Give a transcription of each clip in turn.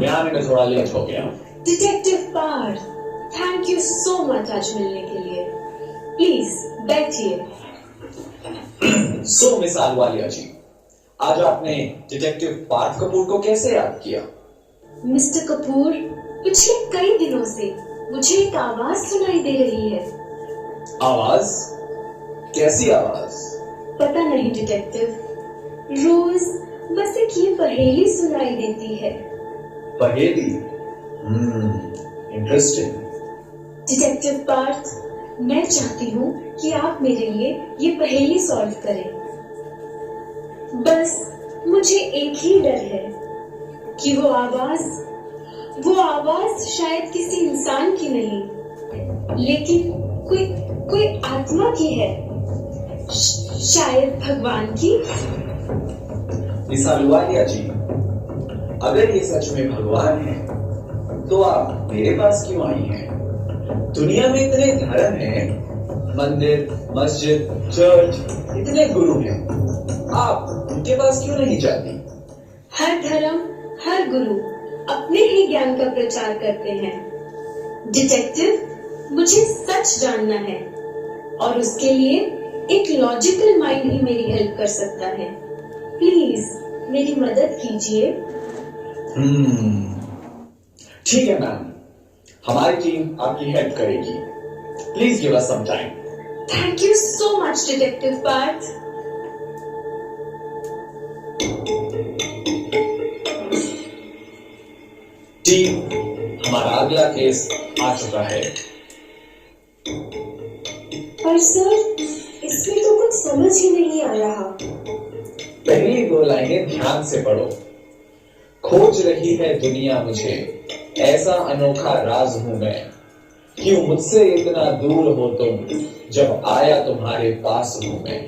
मैं आने में थोड़ा लेट हो गया। Detective Parth, thank you so much आज मिलने के लिए। प्लीज बैठिए। सो मिस आलवालिया जी, आज आपने डिटेक्टिव पार्थ कपूर को कैसे याद किया? मिस्टर कपूर, पिछले कई दिनों से मुझे एक आवाज सुनाई दे रही है। आवाज? कैसी आवाज? पता नहीं डिटेक्टिव, रोज बस एक ये पहेली सुनाई देती है। पहेली? इंटरेस्टिंग। डिटेक्टिव पार्थ, मैं चाहती हूँ कि आप मेरे लिए ये पहेली सॉल्व करें। बस मुझे एक ही डर है कि वो आवाज शायद किसी इंसान की नहीं, लेकिन कोई आत्मा की है, शायद भगवान की। मिस आलवालिया जी, अगर ये सच में भगवान है तो आप मेरे पास क्यों आई हैं? दुनिया में इतने धर्म हैं, मंदिर, मस्जिद, चर्च, इतने गुरु हैं, आप उनके पास क्यों नहीं जाती? हर धर्म, हर गुरु अपने ही ज्ञान का प्रचार करते हैं। डिटेक्टिव, मुझे सच जानना है और उसके लिए एक लॉजिकल माइंड ही मेरी हेल्प कर सकता है। प्लीज मेरी मदद कीजिए। ठीक है मैम, हमारी टीम आपकी हेल्प करेगी। Please give us some time. Thank you so much detective Parth. Team, हमारा अगला केस आ चुका है। पर सर, इसमें तो कुछ समझ ही नहीं आ रहा। पहली दो लाइनें ध्यान से पढ़ो। खोज रही है दुनिया मुझे, ऐसा अनोखा राज हूं मैं, क्यों मुझसे इतना दूर हो तुम, जब आया तुम्हारे पास हूं मैं।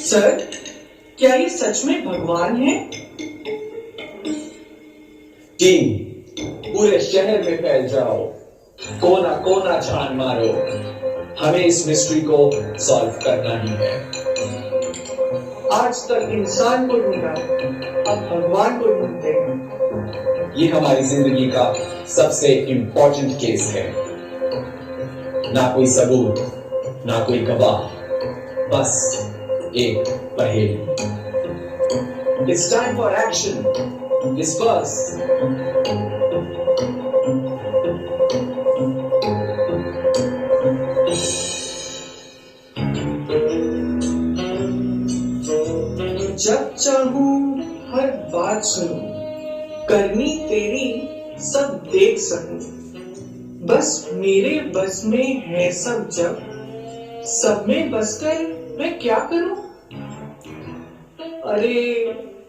सर, क्या ये सच में भगवान है? टीम, पूरे शहर में फैल जाओ, कोना कोना छान मारो, हमें इस मिस्ट्री को सॉल्व करना ही है। आज तक इंसान को ढूंढा, अब भगवान को ढूंढते हैं। ये हमारी जिंदगी का सबसे इंपॉर्टेंट केस है। ना कोई सबूत, ना कोई गवाह, बस एक पहेली। It's time for action. Disperse. जब चाहूं हर बात सुनूं, करनी तेरी सब देख सकूं, बस मेरे बस में है सब, जब सब में बसकर मैं क्या करूं? अरे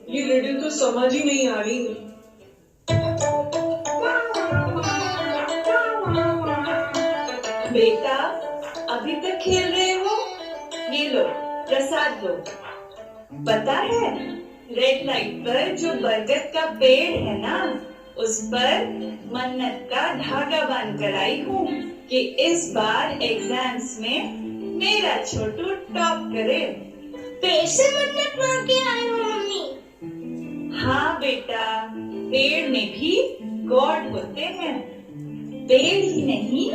ये रेडियो तो समझ ही नहीं आ रही। बेटा, अभी तक खेल रहे हो? ये लो प्रसाद लो। पता है, रेड लाइट पर जो बरगद का पेड़ है ना, उस पर मन्नत का धागा बांध कर आई हूँ कि इस बार एग्जाम्स में मेरा छोटू टॉप करे। पेड़ से मन्नत मांग के आए हो मम्मी? हाँ बेटा, पेड़ में भी गॉड होते हैं। पेड़ ही नहीं,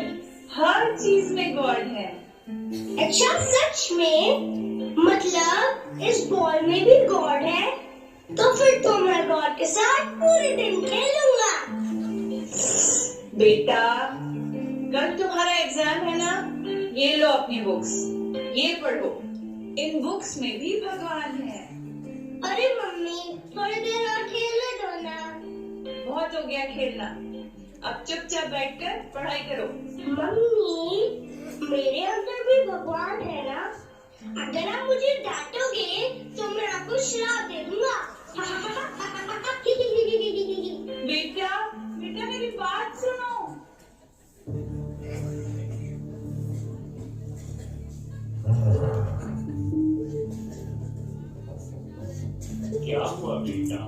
हर चीज में गॉड है। अच्छा, सच में? मतलब इस बॉल में भी गॉड है? तो फिर तो मैं गॉड के साथ पूरे दिन खेलूंगा। बेटा, कल तुम्हारा एग्जाम है ना, ये लो अपनी बुक्स, ये पढ़ो। इन बुक्स में भी भगवान है। अरे मम्मी, थोड़ी देर और खेलने दो ना। बहुत हो गया खेलना, अब चुपचाप बैठकर पढ़ाई करो। मम्मी, मेरे अंदर भी भगवान है ना? अगर आप मुझे डांटोगे तो मैं आपको श्राप दे दूंगा। बेटा, बेटा मेरी बात सुनो। क्या हुआ बेटा?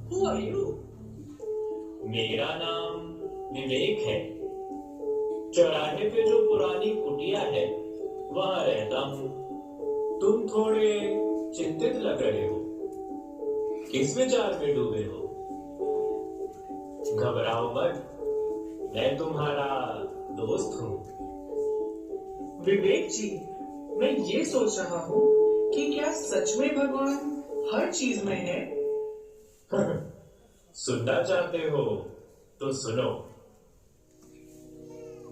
Who are you? मेरा नाम विवेक है। चौराहे पे जो पुरानी कुटिया है वहां रहता हूँ। तुम थोड़े चिंतित लग रहे हो। किस विचार में डूबे हो? घबराओ मत, मैं तुम्हारा दोस्त हूँ। विवेक जी, मैं ये सोच रहा हूँ कि क्या सच में भगवान हर चीज में है? सुनना चाहते हो तो सुनो।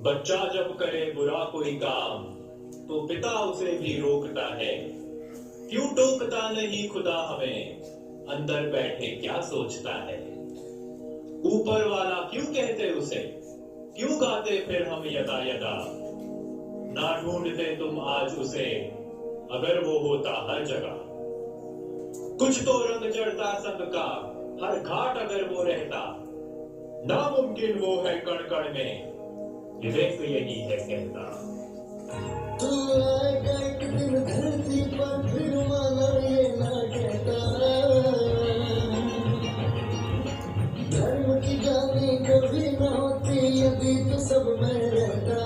बच्चा जब करे बुरा कोई काम तो पिता उसे भी रोकता है। क्यों टोकता नहीं खुदा हमें, अंदर बैठे क्या सोचता है। ऊपर वाला क्यों कहते उसे, क्यों गाते फिर हम यदा यदा। ना ढूंढते तुम आज उसे, अगर वो होता हर जगह। कुछ तो रंग चढ़ता संग का, हर घाट अगर वो रहता। नामुमकिन वो है कण कण में, विवेक यही है कहता। तू आएगा एक दिन धरती पर, फिर मानव ये ना कहता। धर्म की गानी कभी न होती, यदि तो सब में रहता।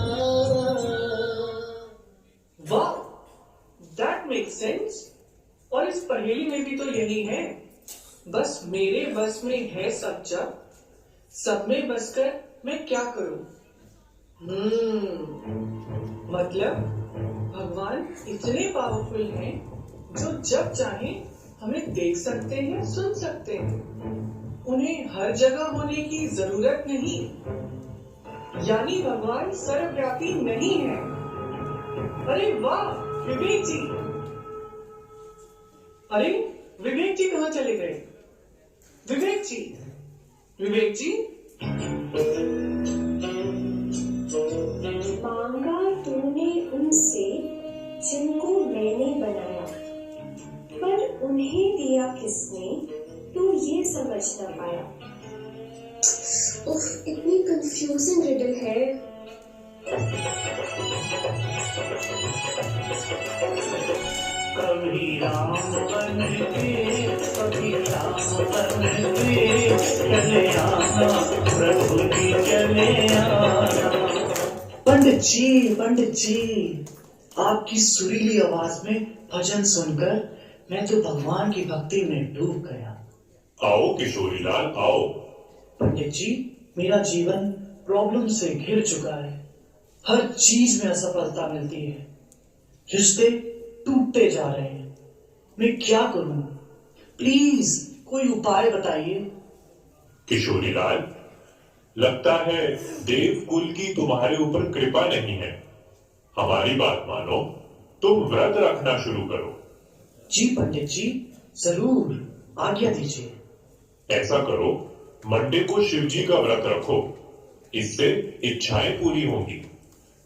वाह, दैट मेक्स सेंस। और इस पहेली में भी तो यही है, बस मेरे बस में है सब जब, सब में बस कर मैं क्या करूं। मतलब भगवान इतने पावरफुल हैं जो जब चाहे हमें देख सकते हैं, सुन सकते हैं। उन्हें हर जगह होने की जरूरत नहीं, यानी भगवान सर्वव्यापी नहीं है। अरे वाह विवेक जी! अरे विवेक जी कहाँ चले गए? विवेक जी, विवेक जी! मांगा तूने उनसे जिनको मैंने बनाया, पर उन्हें दिया किसने तू ये समझ न पाया। उफ, इतनी कंफ्यूजिंग रिडल है। कभी राम बनते, कभी राम बनते, चले आना प्रभु जी चले आना। पंडित जी, आपकी सुरीली आवाज में भजन सुनकर मैं तो भगवान की भक्ति में डूब गया। आओ किशोरीलाल आओ। पंडित जी, मेरा जीवन प्रॉब्लम से घिर चुका है। हर चीज में असफलता मिलती है, रिश्ते टूटते जा रहे हैं। मैं क्या करूं? प्लीज कोई उपाय बताइए। किशोरीलाल, लगता है देव कुल की तुम्हारे ऊपर कृपा नहीं है। हमारी बात मानो, तुम व्रत रखना शुरू करो। जी पंडित जी, जरूर, आज्ञा दीजिए। ऐसा करो, मंडे को शिव जी का व्रत रखो, इससे इच्छाएं पूरी होंगी।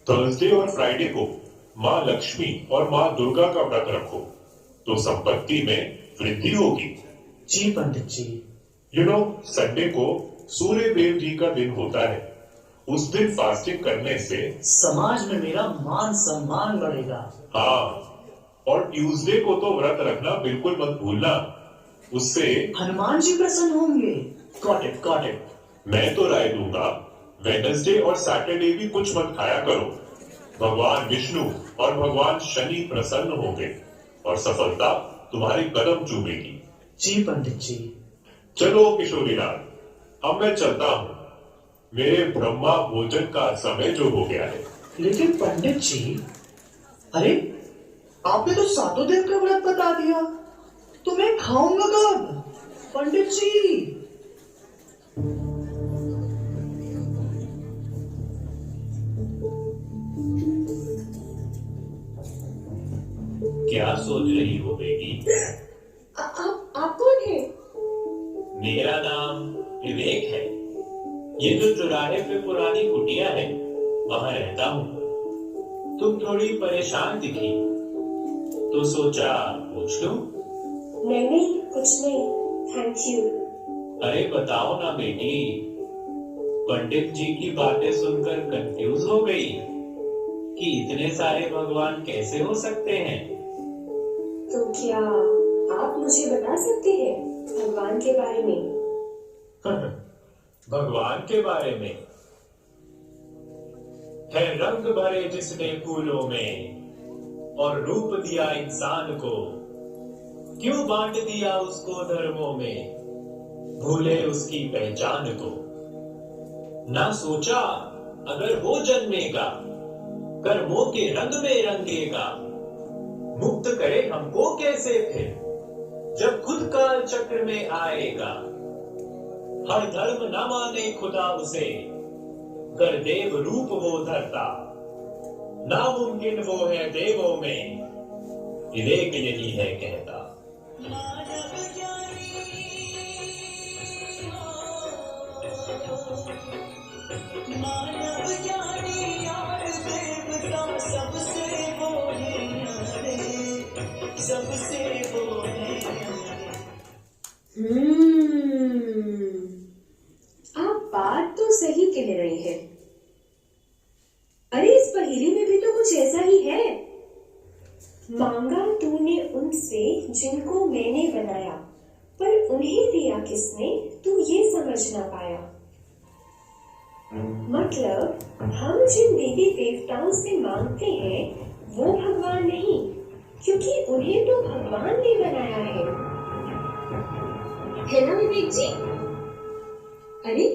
थर्सडे और फ्राइडे को माँ लक्ष्मी और माँ दुर्गा का व्रत रखो, तो संपत्ति में वृद्धि होगी। जी पंडित जी। संडे को सूर्य देव जी का दिन होता है। उस दिन फास्टिंग करने से समाज में मेरा मान सम्मान बढ़ेगा। हाँ, और ट्यूसडे को तो व्रत रखना बिल्कुल मत भूलना, उससे हनुमान जी प्रसन्न होंगे। Got it. मैं तो राय दूंगा, वेडनेसडे और सैटरडे भी कुछ मत खाया करो। भगवान विष्णु और भगवान शनि प्रसन्न होंगे और सफलता तुम्हारे कदम चूमेगी। जी पंडित जी। चलो किशोरीलाल, अब मैं चलता हूँ। मेरे ब्रह्मा भोजन का समय जो हो गया है। लेकिन पंडित जी, अरे आपने तो सातों दिन का व्रत बता दिया, तो मैं खाऊंगा कब? पंडित जी। क्या सोच रही हो बेटी? आप कौन है? मेरा नाम विवेक है। ये जो चौराहे पे पुरानी कुटिया है, वहां रहता हूँ। तुम थोड़ी परेशान दिखी, तो सोचा पूछ लूं। नहीं, कुछ नहीं, थैंक यू। अरे बताओ ना बेटी, पंडित जी की बातें सुनकर कंफ्यूज हो गई कि इतने सारे भगवान कैसे हो सकते हैं। तो क्या आप मुझे बता सकते हैं भगवान के बारे में? भगवान के बारे में है रंग भरे जिसने फूलों में और रूप दिया इंसान को। क्यों बांट दिया उसको धर्मों में, भूले उसकी पहचान को। ना सोचा अगर हो जन्मेगा, कर्मों के रंग में रंगेगा। मुक्त करे हमको कैसे फिर, जब खुद काल चक्र में आएगा। हर धर्म न माने खुदा उसे, कर देव रूप वो धरता। नामुमकिन वो है देवों में, विवेक यही है कहता। मानव ज्ञानी यार देवता सबसे वो है न्यारे, सबसे वो है न्यारे। आप बात तो सही कह रही हैं। अरे इस पहेली में भी तो कुछ ऐसा ही है। मांगा तूने उनसे जिनको मैंने बनाया, पर उन्हें दिया किसने तू ये समझ ना पाया। मतलब हम जिन देवी देवताओं से मांगते हैं वो भगवान नहीं, क्योंकि उन्हें तो भगवान ने बनाया है ना विवेक जी? अरे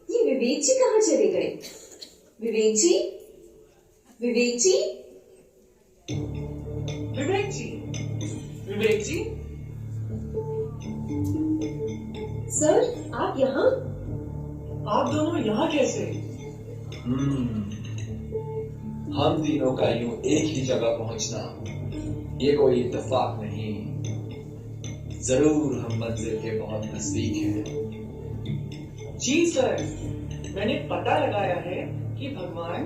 ये विवेक जी कहाँ चले गए? विवेक जी, विवेक जी, विवेक जी, विवेक जी। सर आप यहाँ? आप दोनों यहाँ कैसे? हम तीनों का यूं एक ही जगह पहुंचना ये कोई इत्तेफाक नहीं, जरूर हम मंजिल के बहुत नजदीक हैं। जी सर, मैंने पता लगाया है कि भगवान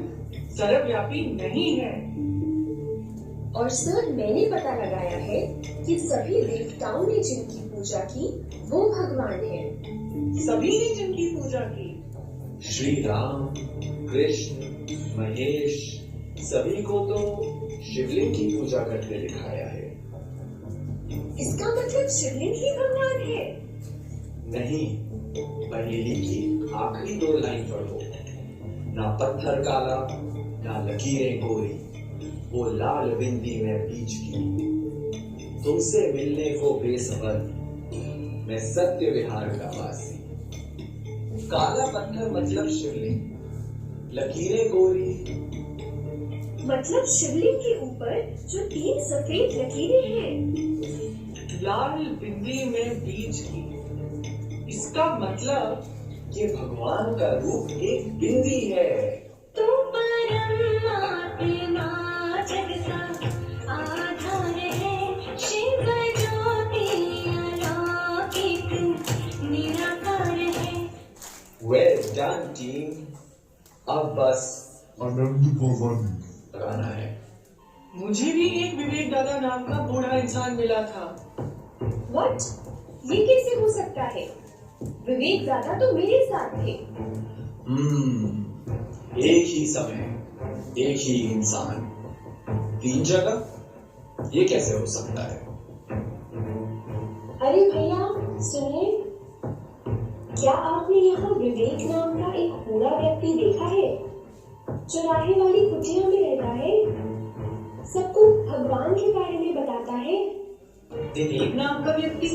सर्वव्यापी नहीं है। और सर मैंने पता लगाया है कि सभी देवताओं ने जिनकी पूजा की वो भगवान है। सभी ने जिनकी पूजा की, श्री राम, कृष्ण, महेश, सभी को तो शिवलिंग की पूजा करते दिखाया है। इसका मतलब शिवलिंग ही भगवान है? नहीं, पहेली की आखिरी 2 लाइन पढ़ो। ना पत्थर काला, ना लकीरें गोरी, वो लाल बिंदी में बीच की। तुमसे मिलने को बेसब्र, मैं सत्य विहार का वासी। काला पत्थर मतलब शिवलिंग, लकीरें गोरी मतलब शिवलिंग के ऊपर जो 3 सफेद लकीरें हैं। लाल बिंदी में बीज की, इसका मतलब ये भगवान का रूप एक बिंदी है। तू परमात्मा जगता आधार है, शिव ज्योति अलौकिक निराकार है। Well done team, अब बस आनंद भवानी लगाना है। मुझे भी एक विवेक दादा नाम का बूढ़ा इंसान मिला था। व्हाट? ये कैसे हो सकता है? विवेक दादा तो मेरे साथ थे। एक ही समय, एक ही इंसान, 3 जगह, ये कैसे हो सकता है? अरे भैया सुनिए, क्या आपने यहाँ विवेक नाम का एक बूढ़ा व्यक्ति देखा है? चौराहे वाली कुटिया में रहता है, सबको भगवान के बारे में बताता है। विवेक नाम का व्यक्ति?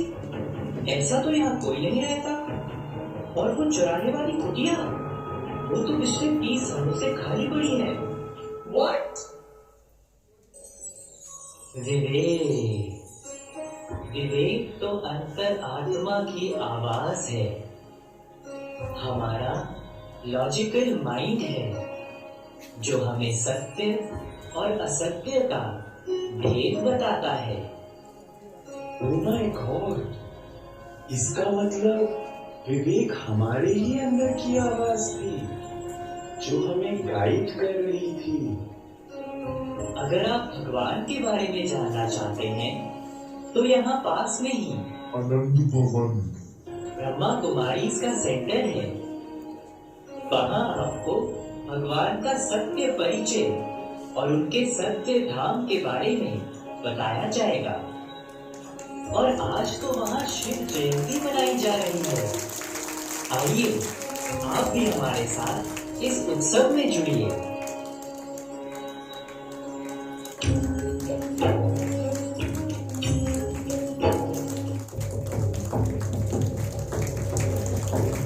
ऐसा तो यहाँ कोई नहीं रहता। और वो चौराहे वाली कुटिया, वो तो पिछले 30 सालों से खाली पड़ी है। What? विवेक तो अंतर आत्मा की आवाज है, हमारा लॉजिकल माइंड है, जो हमें सत्य और असत्य का भेद बताता है। Oh my God, इसका मतलब विवेक हमारे ही अंदर की आवाज थी, जो हमें गाइड कर रही थी। अगर आप भगवान के बारे में जानना चाहते हैं, तो यहाँ पास में ही आनंद भवानी ब्रह्मा कुमारी इसका सेंटर है। वहाँ आपको भगवान का सत्य परिचय और उनके सत्य धाम के बारे में बताया जाएगा। और आज तो वहाँ शिव जयंती मनाई जा रही है। आइए आप भी हमारे साथ इस उत्सव में जुड़िए। है।